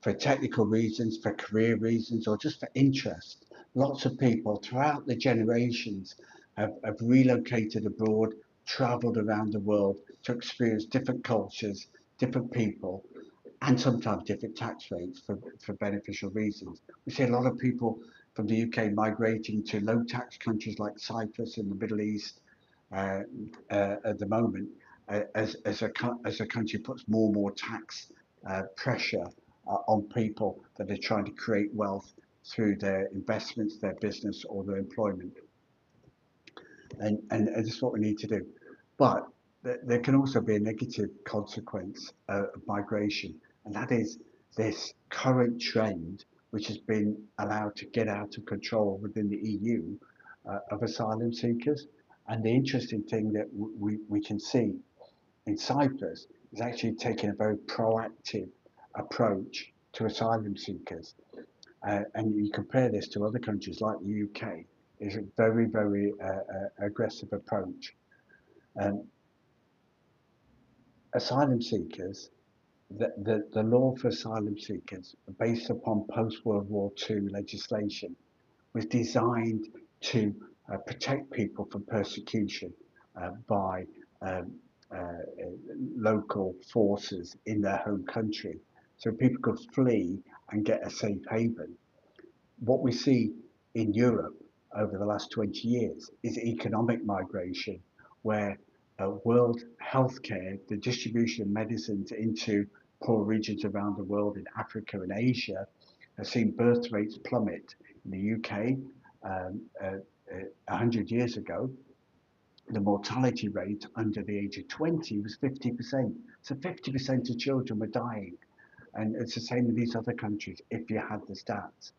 for technical reasons, for career reasons, or just for interest. Lots of people throughout the generations have relocated abroad, travelled around the world to experience different cultures, different people, and sometimes different tax rates for beneficial reasons. We see a lot of people from the UK migrating to low tax countries like Cyprus in the Middle East uh, at the moment, as a country puts more and more tax pressure on people that are trying to create wealth through their investments, their business, or their employment. And this is what we need to do. But there can also be a negative consequence of migration, and that is this current trend, which has been allowed to get out of control within the EU, of asylum seekers. And the interesting thing that we can see in Cyprus is actually taking a very proactive approach to asylum seekers. And you compare this to other countries like the UK, is a very, very aggressive approach. Um, Asylum seekers, the law for asylum seekers, based upon post World War II legislation, was designed to protect people from persecution by um, uh, local forces in their home country. So people could flee and get a safe haven. What we see in Europe over the last 20 years is economic migration, where world healthcare, the distribution of medicines into poor regions around the world in Africa and Asia, has seen birth rates plummet. In the UK, 100 years ago, the mortality rate under the age of 20 was 50%. So 50% of children were dying. And it's the same in these other countries if you had the stats.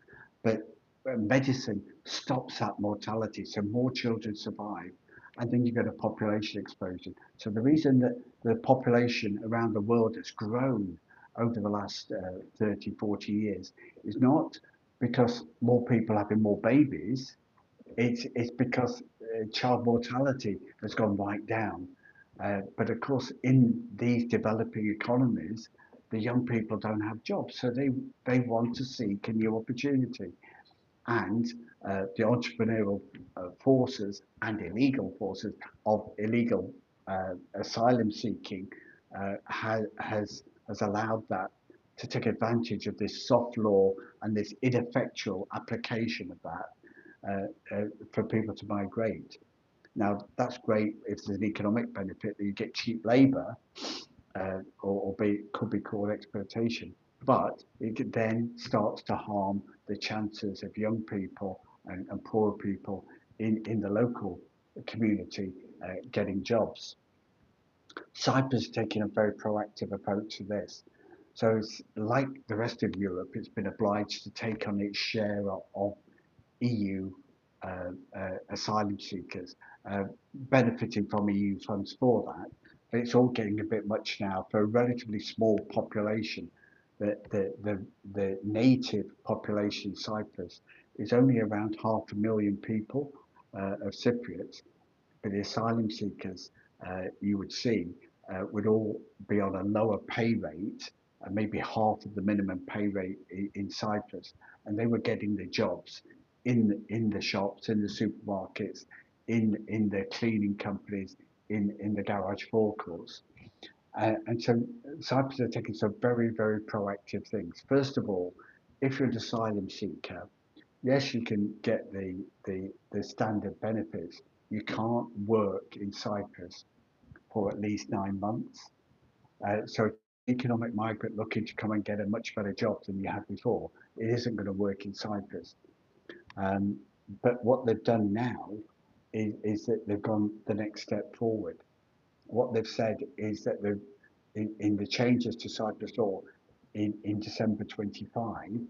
But medicine stops that mortality, so more children survive. And then you get a population explosion. So the reason that the population around the world has grown over the last 30, 40 years is not because more people having more babies, it's because child mortality has gone right down. But of course, in these developing economies, the young people don't have jobs, so they want to seek a new opportunity. And the entrepreneurial forces and illegal forces of illegal asylum seeking has allowed that to take advantage of this soft law and this ineffectual application of that for people to migrate. Now, that's great if there's an economic benefit that you get cheap labour, could be called exploitation. But it then starts to harm the chances of young people and poor people in the local community getting jobs. Cyprus is taking a very proactive approach to this. So it's like the rest of Europe, it's been obliged to take on its share of EU asylum seekers, benefiting from EU funds for that. But it's all getting a bit much now for a relatively small population. The native population in Cyprus is only around 500,000 people of Cypriots, but the asylum seekers you would see would all be on a lower pay rate, maybe half of the minimum pay rate in Cyprus, and they were getting the jobs in the shops, in the supermarkets, in the cleaning companies, in the garage forecourts. And so Cyprus are taking some very, very proactive things. First of all, if you're an asylum seeker, yes, you can get the standard benefits. You can't work in Cyprus for at least 9 months. So economic migrant looking to come and get a much better job than you had before, it isn't going to work in Cyprus. Um, but what they've done now is that they've gone the next step forward. What they've said is that in the changes to Cyprus law in December 25,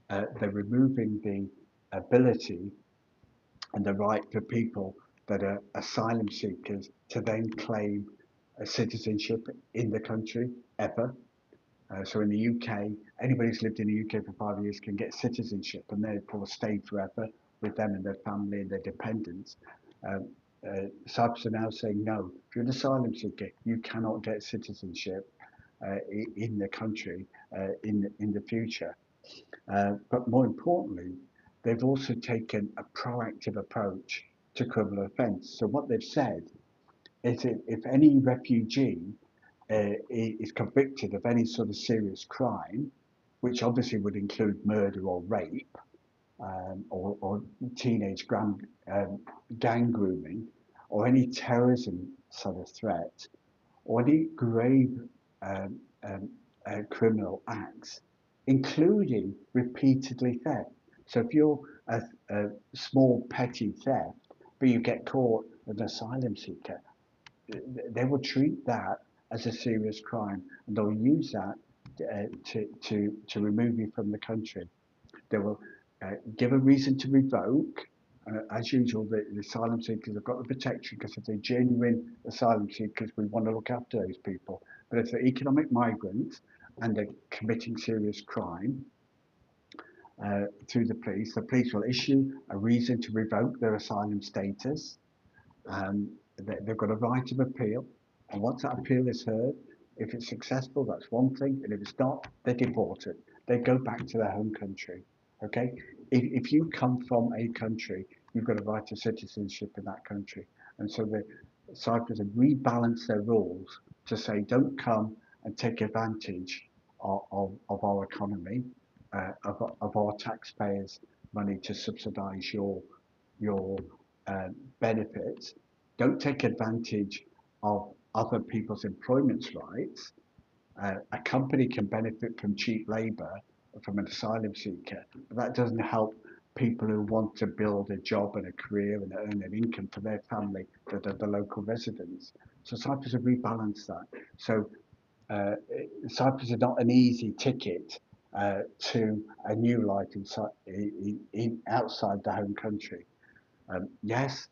they're removing the ability and the right for people that are asylum seekers to then claim a citizenship in the country ever. So in the UK, anybody who's lived in the UK for 5 years can get citizenship and therefore stay forever with them and their family and their dependents. Um, Cyprus are now saying no. If you're an asylum seeker, you cannot get citizenship in the country, in the future. But more importantly, they've also taken a proactive approach to criminal offence. So what they've said is that if any refugee is convicted of any sort of serious crime, which obviously would include murder or rape, or teenage gang grooming, or any terrorism sort of threat, or any grave um, um, criminal acts, including repeatedly theft. So if you're a small petty theft, but you get caught as an asylum seeker, they will treat that as a serious crime, and they'll use that to remove you from the country. They will give a reason to revoke. As usual, the asylum seekers have got the protection because if they're genuine asylum seekers, we want to look after those people. But if they're economic migrants and they're committing serious crime through the police will issue a reason to revoke their asylum status. They've got a right of appeal, and once that appeal is heard, if it's successful, that's one thing, and if it's not, they're deported. They go back to their home country. Okay, if you come from a country, you've got a right to citizenship in that country, and so the Cyprus have rebalanced their rules to say don't come and take advantage of our economy, of our taxpayers' money to subsidise your benefits. Don't take advantage of other people's employment rights. A company can benefit from cheap labour from an asylum seeker, but that doesn't help people who want to build a job and a career and earn an income for their family that are the local residents. So Cyprus have rebalanced that. So uh, Cyprus is not an easy ticket to a new life outside the home country. Yes,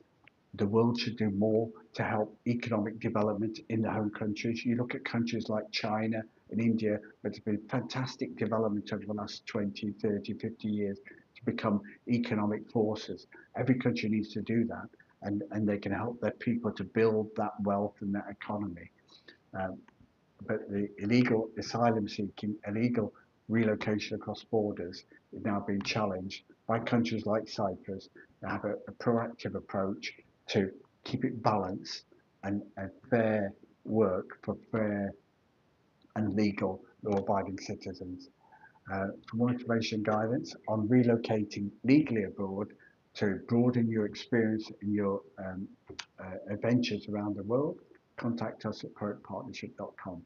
the world should do more to help economic development in the home countries. You look at countries like China and India, where there's been fantastic development over the last 20, 30, 50 years to become economic forces. Every country needs to do that, and they can help their people to build that wealth and that economy. Um, but the illegal asylum seeking, illegal relocation across borders is now being challenged by countries like Cyprus to have a proactive approach to keep it balanced and fair work for fair and legal law-abiding citizens. For more information and guidance on relocating legally abroad to broaden your experience in your adventures around the world, contact us at prioritise.com.